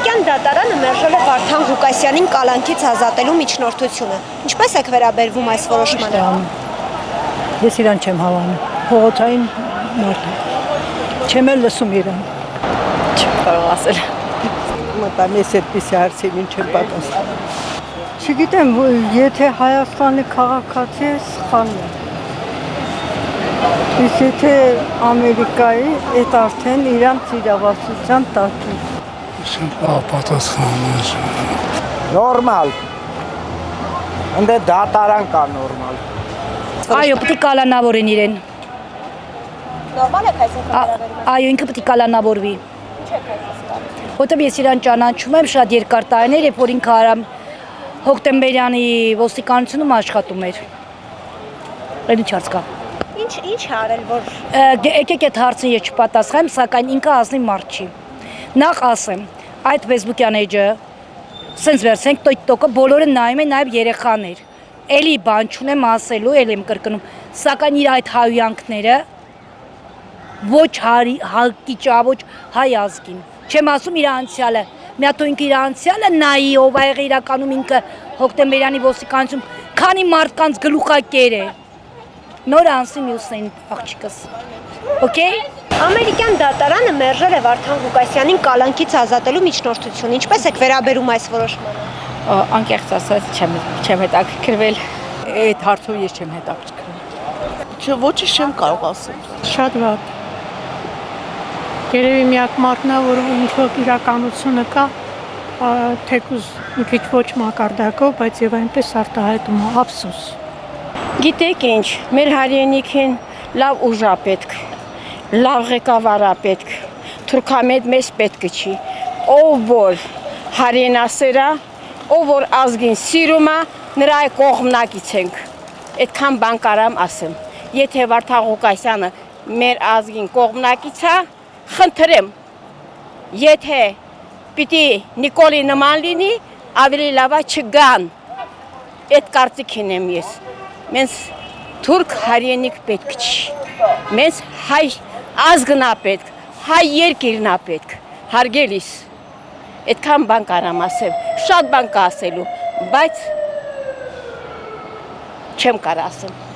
Ամերիկյան դատարանը մերժել է Վարդան Ղուկասյանին կալանքից ազատելու միջնորդությունը։ Ինչպես եք վերաբերվում այս որոշմանը։ Ես իրան չեմ հավանում։ Փողոցային մարդ է։ Չեմ էլ լսում իրան։ Չեմ կարող ասել։ Մտան ես այդպիսի հարցին չեմ պատասխանում։ Չգիտեմ, եթե Հայաստանի քաղաքացի է, սխալն է։ Իսկ եթե Ամերիկայի, այդ արդեն իրանց իրավասության տակ է։ Չեմ կարող պատասխանել։ Նորմալ։ Ընդ դատարան կա նորմալ։ Այո, պետք է կալանավորեն իրեն։ Նորմալ է այս վերաբերվում։ Այո, ինքը պետք է կալանավորվի։ Որտեղ ես իրան ճանաչում եմ շատ երկար տարիներ, երբ որ ինքը Արամ Հոկտեմբերյանի ոստիկանությունում աշխատում էր։ Էլի չարց կա։ Ինչ է արել, որ Եկեք այդ հարցին ես չպատասխանեմ, սակայն ինքը ազնիվ մարդ չի։ Նախ ասեմ, այդ Facebook-յան էջը սենց վերցենք TikTok-ը բոլորը նայում են, նաև երեխաներ։ Էլի բան չունեմ ասելու, էլի եմ կրկնում, սակայն իր այդ հայոյանքները ոչ հակի ճա, ոչ հայ ազգին։ Չեմ ասում իր անցյալը։ Մի հատ ինքը իր անցյալը նայի, ով ա եղել իրականում ինքը Հոկտեմբերյանի ոստիկանություն, քանի մարդկանց գլուխակեր է։ Նոր անսի մյուսն աղջիկս։ Okay? Ամերիկյան դատարանը մերժել է Վարդան Ղուկասյանին կալանքից ազատելու միջնորդությունը։ Ինչպես եք վերաբերում այս որոշմանը։ Անկեղծ ասած չեմ հետաքրքրվել։ Այդ հարցով ես չեմ հետաքրքրվել։ Ոչինչ չեմ կարող ասել։ Շատ վատ։ Երևի միակ մարդն է, որ ինչ-որ իրականությունը կա, թեկուզ մի քիչ ոչ մակարդակով, բայց եւ այնպես արտահայտում է ափսոս։ Գիտեք ինչ, մեր հայրենիքին լավ ուժ է պետք, լավ ղեկավար է պետք, թուրքամետ մեզ պետք չի, ով որ հայրենասեր է, ով որ ազգին սիրում է, նրա կողմնակից ենք, այդքան բան կարամ ասեմ, եթե Վարդան Ղուկասյանը մեր ազգին կողմնակից է, խնդրեմ, եթե պիտի Նիկոլի նման լինի, ավելի լավ է չգան, այդ կարծիքին եմ ես, մենց թուրք հայրենիք պետք չի, մենց հայ ազգն է պետք, հայ երկիրն է պետք, հարգելիս, այդքան բան կարամ ասեմ, շատ բան կա ասելու, բայց չեմ կարող ասեմ։